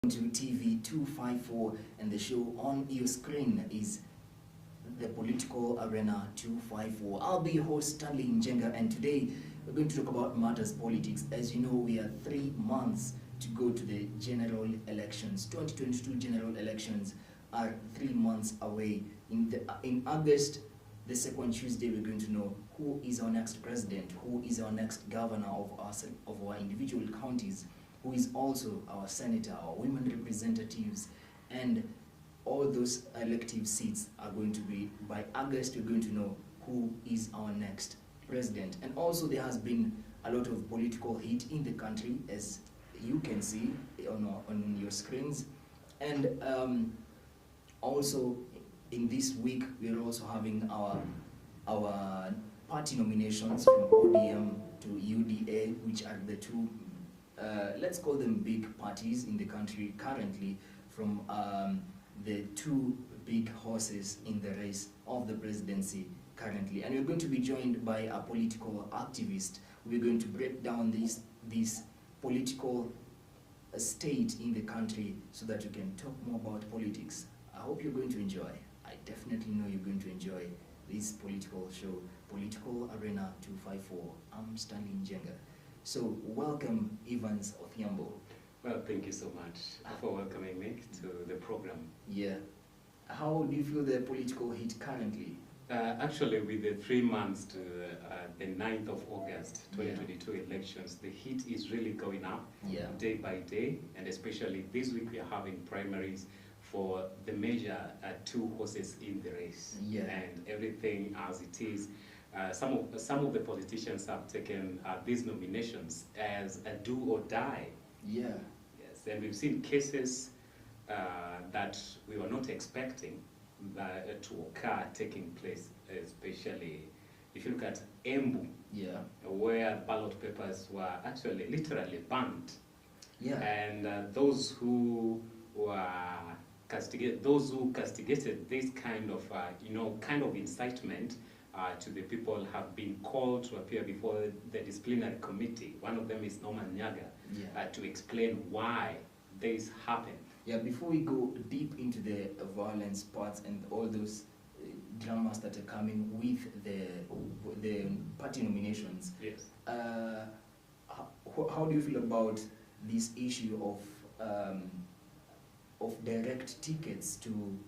To TV 254, and the show on your screen is the Political Arena 254. I'll be your host, Stanley Njenga, and today we're going to talk about matters politics. As you know, we are 3 months to go to the general elections. 2022 general elections are 3 months away. In August, the second Tuesday, we're going to know who is our next president, who is our next governor of our individual counties, who is also our senator, our women representatives, and all those elective seats are going to be, by August, we're going to know who is our next president. And also there has been a lot of political heat in the country, as you can see on your screens. And also in this week, we're also having our party nominations from ODM to UDA, which are the two let's call them big parties in the country currently, from the two big horses in the race of the presidency currently. And we're going to be joined by a political activist. We're going to break down this political state in the country so that we can talk more about politics. I hope you're going to enjoy. I definitely know you're going to enjoy this political show, Political Arena 254. I'm Stanley Njenga. So welcome, Evans Othiambo. Well, thank you so much for welcoming me to the program. Yeah. How do you feel the political heat currently? Actually, with the 3 months to the 9th of August 2022 elections, the heat is really going up day by day, and especially this week we are having primaries for the major two horses in the race. And everything as it is. Some of the politicians have taken these nominations as a do or die. Yes, and we've seen cases that we were not expecting to occur taking place, especially if you look at Embu, where ballot papers were actually literally burnt. And those who castigated this kind of incitement to the people have been called to appear before the disciplinary committee. One of them is Norman Nyaga, to explain why this happened. Before we go deep into the violence parts and all those dramas that are coming with the party nominations, how do you feel about this issue of direct tickets to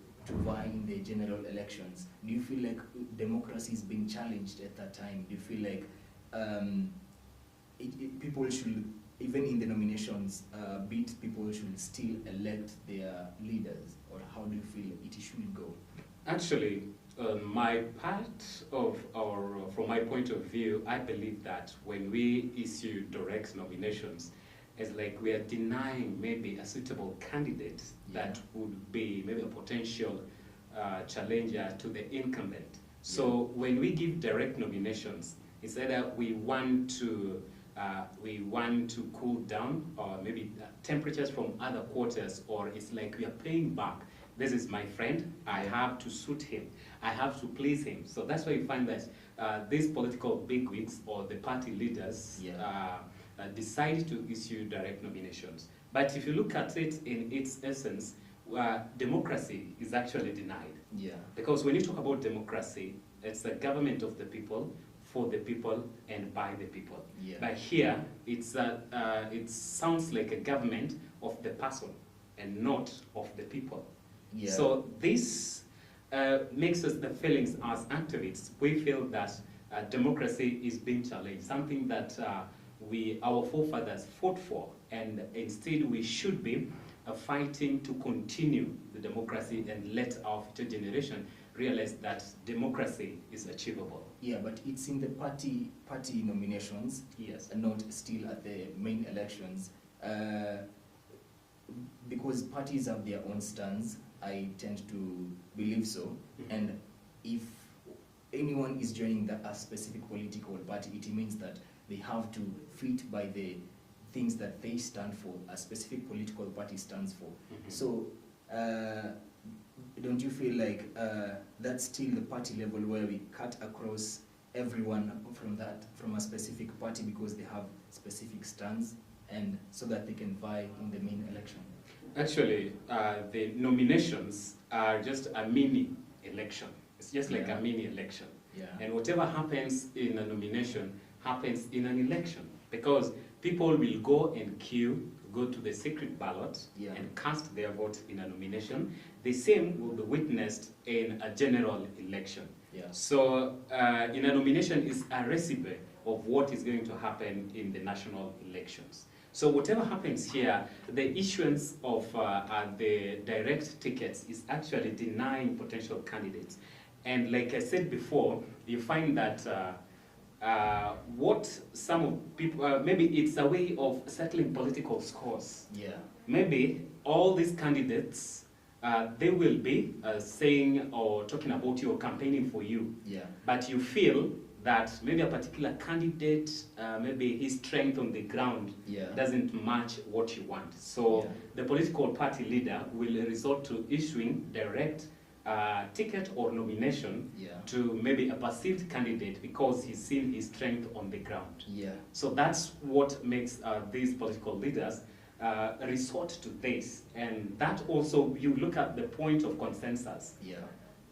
vie in the general elections? Do you feel like democracy is being challenged at that time? Do you feel like people should, even in the nominations, people should still elect their leaders? Or how do you feel it should go? Actually, my from my point of view, I believe that when we issue direct nominations, it's like we are denying maybe a suitable candidate that would be maybe a potential challenger to the incumbent. So when we give direct nominations, it's either we want to cool down, or maybe temperatures from other quarters, or it's like we are paying back. This is my friend, I have to suit him, I have to please him. So that's why you find that these political bigwigs or the party leaders decide to issue direct nominations. But if you look at it in its essence, democracy is actually denied. Because when you talk about democracy, it's a government of the people, for the people, and by the people. But here, it sounds like a government of the person and not of the people. So this makes us the feelings as activists. We feel that democracy is being challenged, something that our forefathers fought for, and instead we should be fighting to continue the democracy and let our future generation realize that democracy is achievable. But it's in the party nominations, and not still at the main elections, because parties have their own stands. I tend to believe so, and if anyone is joining a specific political party, it means that they have to fit by the things that they stand for, a specific political party stands for. So don't you feel like that's still the party level where we cut across everyone from a specific party because they have specific stands, and so that they can vie in the main election? Actually, the nominations are just a mini election. It's just like Yeah. a mini election. Yeah. And whatever happens in a nomination happens in an election, because people will go and queue, go to the secret ballot, Yeah. and cast their vote in a nomination. The same will be witnessed in a general election. Yeah. So in a nomination is a recipe of what is going to happen in the national elections. So whatever happens here, the issuance of the direct tickets is actually denying potential candidates. And like I said before, you find that what some of people, maybe it's a way of settling political scores. Yeah. Maybe all these candidates, they will be saying or talking about you or campaigning for you. Yeah. But you feel that maybe a particular candidate, maybe his strength on the ground Yeah. doesn't match what you want. So Yeah. the political party leader will resort to issuing direct ticket or nomination Yeah. to maybe a perceived candidate because he's seen his strength on the ground. Yeah. So that's what makes these political leaders resort to this. And that also, you look at the point of consensus. Yeah.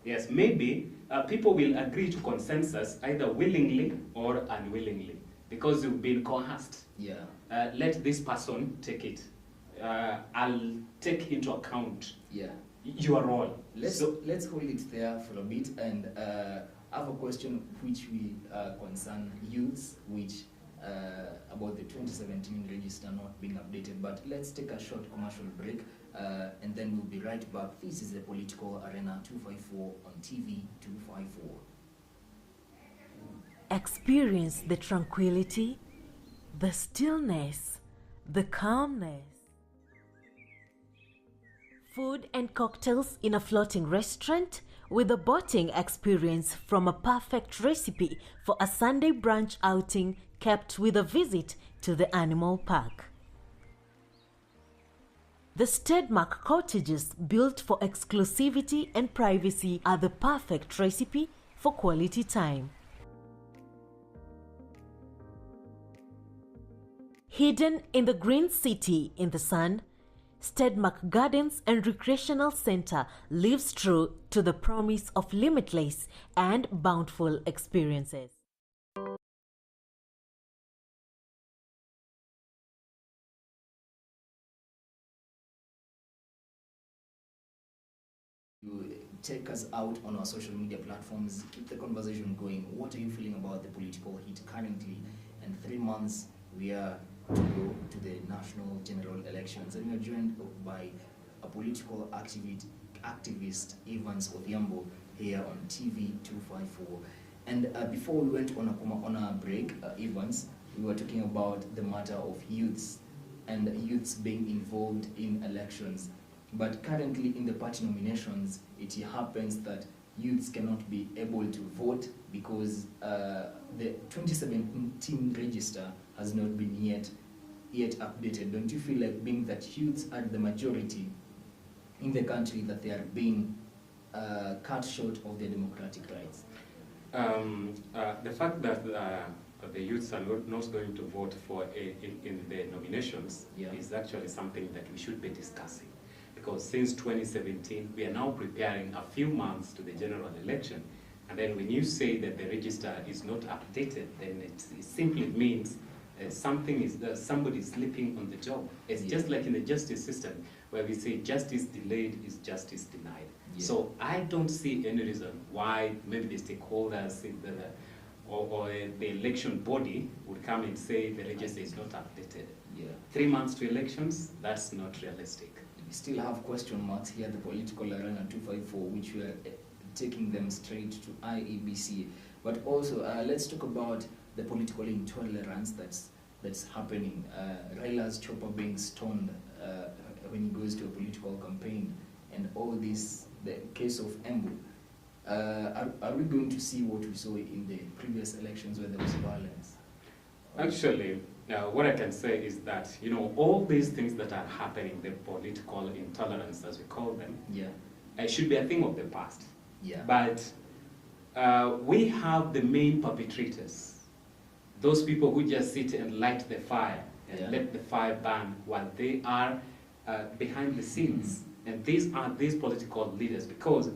Yes, maybe people will agree to consensus either willingly or unwillingly because you've been coerced. Yeah. Let this person take it. I'll take into account Yeah. your role. Let's hold it there for a bit, and I have a question which will concern youths, which about the 2017 register not being updated. But let's take a short commercial break, and then we'll be right back. This is the Political Arena 254 on TV 254. Experience the tranquility, the stillness, the calmness. Food and cocktails in a floating restaurant with a boating experience from a perfect recipe for a Sunday brunch outing kept with a visit to the animal park. The Stedmark cottages built for exclusivity and privacy are the perfect recipe for quality time. Hidden in the green city in the sun, Stedmark Gardens and Recreational Center lives true to the promise of limitless and bountiful experiences. You take us out on our social media platforms, keep the conversation going. What are you feeling about the political heat currently? And 3 months we are to go to the national general elections, and we are joined by a political activist Evans Odhiambo here on TV 254. And before we went on a break, Evans, we were talking about the matter of youths and youths being involved in elections. But currently in the party nominations, it happens that youths cannot be able to vote because the 2017 register has not been yet updated. Don't you feel like, being that youths are the majority in the country, that they are being cut short of their democratic rights? The fact that the youths are not going to vote for in the nominations is actually something that we should be discussing. Because since 2017, we are now preparing a few months to the general election. And then when you say that the register is not updated, then it simply means somebody is sleeping on the job. It's just like in the justice system, where we say justice delayed is justice denied. Yeah. So I don't see any reason why maybe the stakeholders in or the election body would come and say the register is not updated. Yeah. 3 months to elections, that's not realistic. We still have question marks here at the Political Arena 254, which we are taking them straight to IEBC. But also, let's talk about the political intolerance that's happening. Raila's chopper being stoned when he goes to a political campaign, and all this, the case of Embu. Are we going to see what we saw in the previous elections where there was violence? Actually, what I can say is that, all these things that are happening, the political intolerance, as we call them, should be a thing of the past. Yeah. But we have the main perpetrators, those people who just sit and light the fire and let the fire burn while they are behind the scenes. And these are these political leaders, because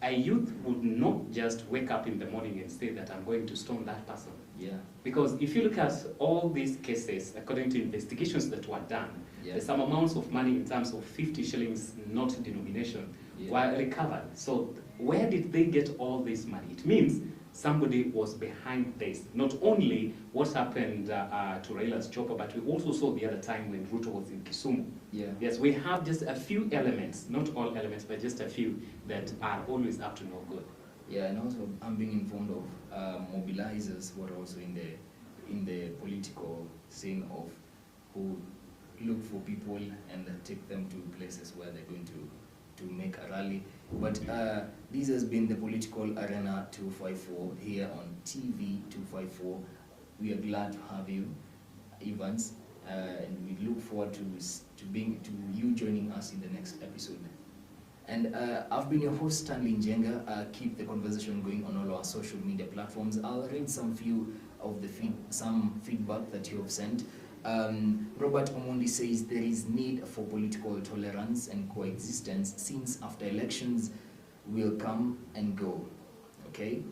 a youth would not just wake up in the morning and say that I'm going to stone that person. Yeah. Because if you look at all these cases, according to investigations that were done, Yeah. there's some amounts of money in terms of 50 shillings, not denomination, Yeah. were recovered. So where did they get all this money? It means somebody was behind this. Not only what happened to Raila's chopper, but we also saw the other time when Ruto was in Kisumu. Yeah. Yes, we have just a few elements, not all elements, but just a few that are always up to no good. Yeah, and also I'm being informed of mobilizers who are also in the political scene of who look for people and take them to places where they're going to make a rally. But this has been the Political Arena 254 here on TV 254. We are glad to have you, Evans, and we look forward to you joining us in the next episode. And I've been your host, Stanley Njenga. Keep the conversation going on all our social media platforms. I'll read some of the feedback that you have sent. Robert Omondi says there is need for political tolerance and coexistence since after elections will come and go. Okay,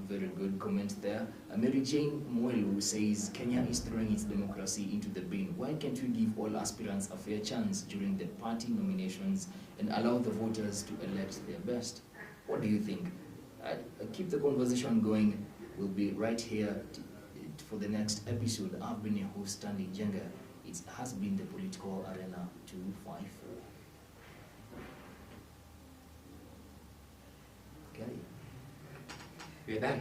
very good comment there. Mary Jane Mwelu says Kenya is throwing its democracy into the bin. Why can't we give all aspirants a fair chance during the party nominations and allow the voters to elect their best? What do you think? Keep the conversation going. We'll be right here for the next episode. I've been your host, Stanley Njenga. It has been the Political Arena 254. Okay. We're done.